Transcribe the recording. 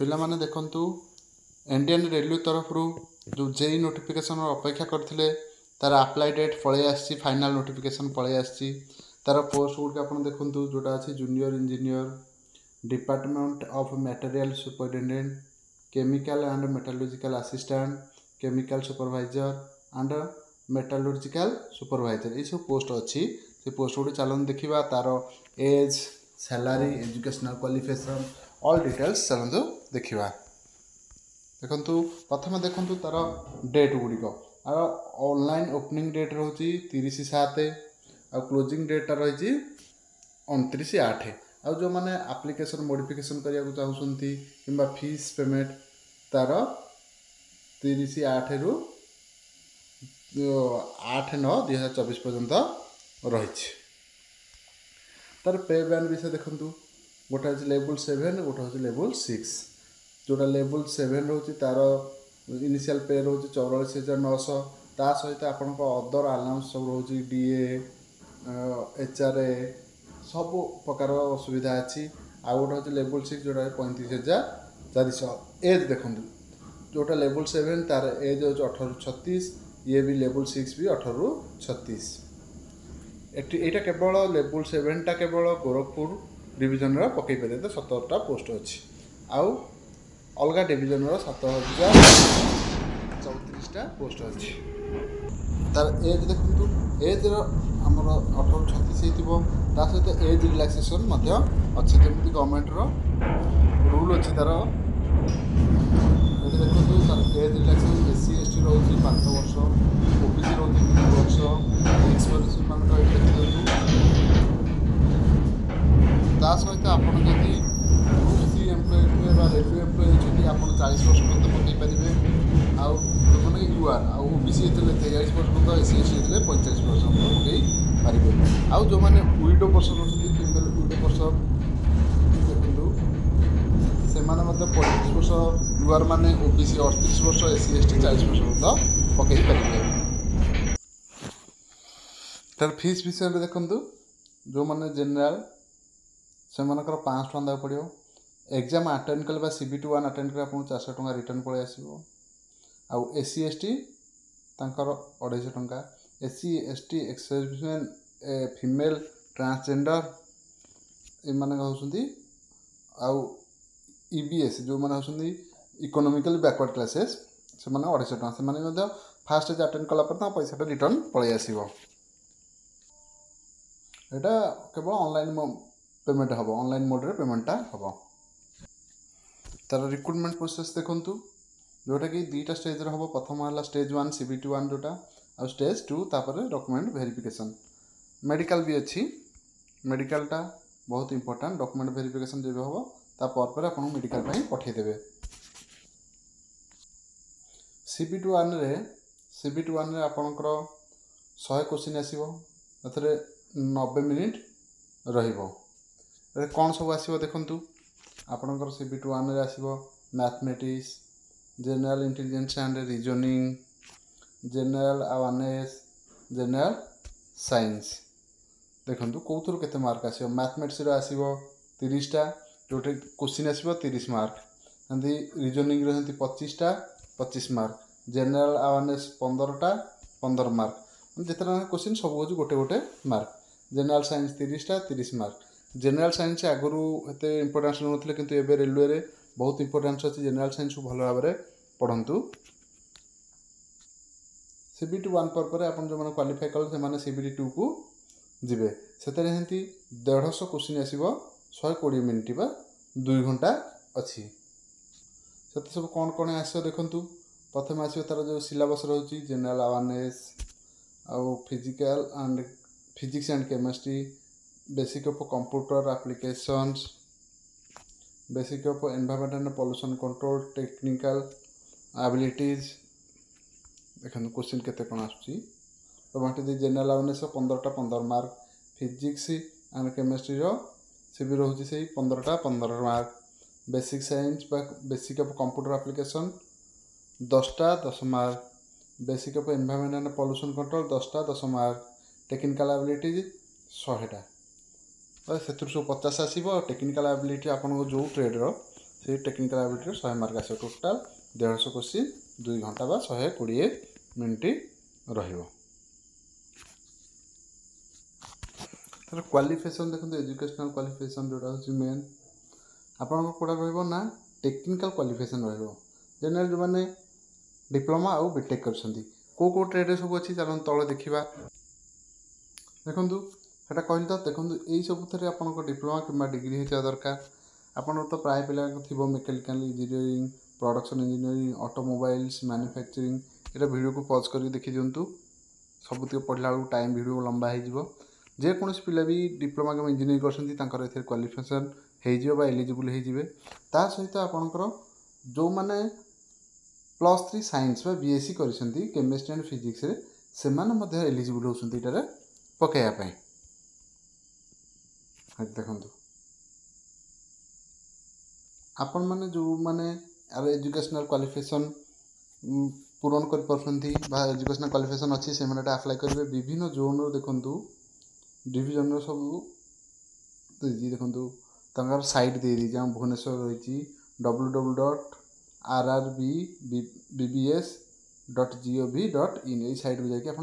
ପିଲାମାନେ ଦେଖନ୍ତୁ Indian railway तरफ जो जेई नोटिफिकेशन अपेक्षा करते तार अप्लाई डेट पलि आसी फाइनाल नोटिफिकेशन पलि आसी तार पोस्ट गुड आप देखूँ जोटा अच्छी junior engineer department of material superintendent chemical and metallurgical assistant chemical supervisor and metallurgical supervisor ये सब पोस्ट अच्छी से पोस्ट गुड़ी चलन देखा तार age salary educational qualification all details चलते देखा देखु प्रथम देखु तार डेट गुड़िक ऑनलाइन ओपनिंग डेट रोचे 30/7 आ क्लोजिंग डेटा रही 29/8 आ जो मैंने एप्लिकेशन मॉडिफिकेशन करने चाहते कि फीस पेमेंट तार 30/8 रु 8/9/2024 पर्यंत रही तार पे बैन विषय देखु गोटे हूँ लेवल 7 गोटे हूँ लेवल 6 जोटा लेवल 7 रोचे तार इनिशियल पे रोचे 44,900 ता सहित आपण अदर अलाउंस सब रोचे डीए एचआरए सब प्रकार सुविधा अच्छी आ गोटे हूँ लेवल 6 जोटा 35,400 एज देखूँ जोटा लेवल 7 तार एज हो 18 ରୁ 36 ये भी लेवल 6 भी 18 ରୁ 36 एटा केवल लेवल 7 टा केवल गोरखपुर डिविजन पकई पारे तो 17टा पोस्ट अच्छी आउ अलग डिविजन 7,034टा पोस्ट अच्छी तार एज देखु एज आमर 18 ରୁ 36 हो सहित एज रिलैक्सेशन अच्छे जमी गवर्नमेंट रूल अच्छी तार देखो तार एज रिलैक्सेशन SC ST रोचे 5 वर्ष OBC रोचे 3 वर्ष एक्सपीरियंस मान सहित आपड़ जदि एम्प्लॉय रेलवे एम्प्लॉय होती आप 40 वर्ष पर्यटन पकई पारे आने यूआर ओबीसी होते 43 वर्ष पर्यटन SC ST होते 45 वर्ष पकई पारे आउ जो मैंने विडो पर्सन होती फीमेल विडो पर्सन देखो से 35 वर्ष यूआर माने ओबीसी 38 वर्ष SC ST 40 वर्ष पर्यटन पकई पारे तार फीस विषय में देखु जो मैंने जनरल से 500 टका पड़ो एग्जाम अटेंड कले CBT 1 अटेंड कले आपको 400 टका रिटर्न पलि आसो आउ SC ST तांकर 250 टका SC ST एक्सर्विसमेन फीमेल ट्रांसजेंडर एमाने होउछंती आउ EBS जो माने होउछंती इकोनॉमिकली बैकवर्ड क्लासेस से माने 250 टका से माने मध्य फास्ट एज अटेंड कला पर पैसा रिटर्न पलि आसीबो एटा केवल ऑनलाइन पेमेंट हम ऑनलाइन मोड रे पेमेंटा हम तार रिक्रुटमेंट प्रोसेस देखु जोटा कि 2टा स्टेज हम प्रथम है स्टेज 1 CBT 1 जोटा आ स्टेज 2 तापर डॉक्यूमेंट वेरिफिकेशन मेडिकल भी अच्छी मेडिकलटा बहुत इंपोर्टेंट डॉक्यूमेंट वेरिफिकेशन जब हम तापर आप मेडिकल पठेदेवे CBT 1 रे आपणकर 100 क्वेश्चन आसो 90 मिनिट रहिबो कौन सब आसो देखु आपणकर CBT 1 रे आसो mathematics general intelligence and reasoning general awareness general science देखु कौन केते मार्क आसो मैथमेटिक्स रे आसो 30टा जोटे क्वेश्चन आसो 30 मार्क एंती रीजनिंग रे 25टा 25 मार्क जनरल अवेयरनेस 15टा 15 मार्क जितना क्वेश्चन सब हूँ गोटे गोटे मार्क जनरल साइंस 30टा 30 मार्क जनरल साइंस आगुरी एत इंपोर्टान्स नौते कि रेलवे रे बहुत इंपोर्टान्स अच्छी जनरल साइंस को भल भाव में पढ़ु CBT 1 पर आप जो मैंने क्वालिफाई कले से CBT 2 को जीवे से 150 क्वेश्चन आसो 120 मिनिट बा 2 घंटा अच्छी से सब कौन कौन आस देखु प्रथम आसो तार जो सिलेबस रोचे जनरल अवेयरनेस आउ physics and chemistry basic of computer applications basic of environment and pollution control technical abilities देखो क्वेश्चन केते कोन आछी बांटी जनरल अवेयरनेस 15टा 15 मार्क फिजिक्स एंड केमिस्ट्री से भी रोचे से 15टा 15 mark basic science basic of computer application 10टा 10 mark basic of environment and pollution control 10टा 10 मार्क टेक्निकल एबिलिटीज 100टा से 50 आसो टेक्निकल एबिलिटी आपन जो ट्रेड्र से टेक्निकल एबिलिटी 100 मार्क आस टोटाल 150 क्वेश्चन 2 घंटा बा 120 मिनिट रहिबो। तर क्वालिफिकेशन देखो एजुकेशनल क्वालिफिकेशन जोटा होची मेन आपन कोडा रहइबो ना टेक्निकल क्वालिफिकेशन रहइबो जनरल जो माने डिप्लोमा और बीटेक करछंती को ट्रेड सब अच्छी चलन तले देखा देखूँ सेटा कहली तो देखूँ यही सब थे आप डिप्लोमा कि डिग्री होता दरकार आपन तो प्राय पिला थी mechanical engineering production engineering automobiles manufacturing ये वीडियो को पॉज कर देखी दिंतु सबुत पढ़ला बेलू टाइम वीडियो लंबा हो जेकोसी पिला भी डिप्लोमा कि इंजीनियरिंग कर क्वालिफिकेशन हो एलिजिबल हो सहित आपणकर जो मैंने +3 साइंस बा बीएससी करिसेंती केमिस्ट्री एंड फिजिक्स रे से माने एलिजिबल होउसंती इटारे पकेया पई देखंतु आपण माने जो माने एजुकेशनल क्वालिफिकेशन पूरण कर परसंती बा एजुकेशनल क्वालिफिकेशन अछि से माने अप्लाई करबे विभिन्न जोन रो देखंतु डिवीजन रो सब देखंतु तंगर साइट दे दी जे भुवनेश्वर रहिछि www.rrbbs.gov.in ये साइट को जाकि आप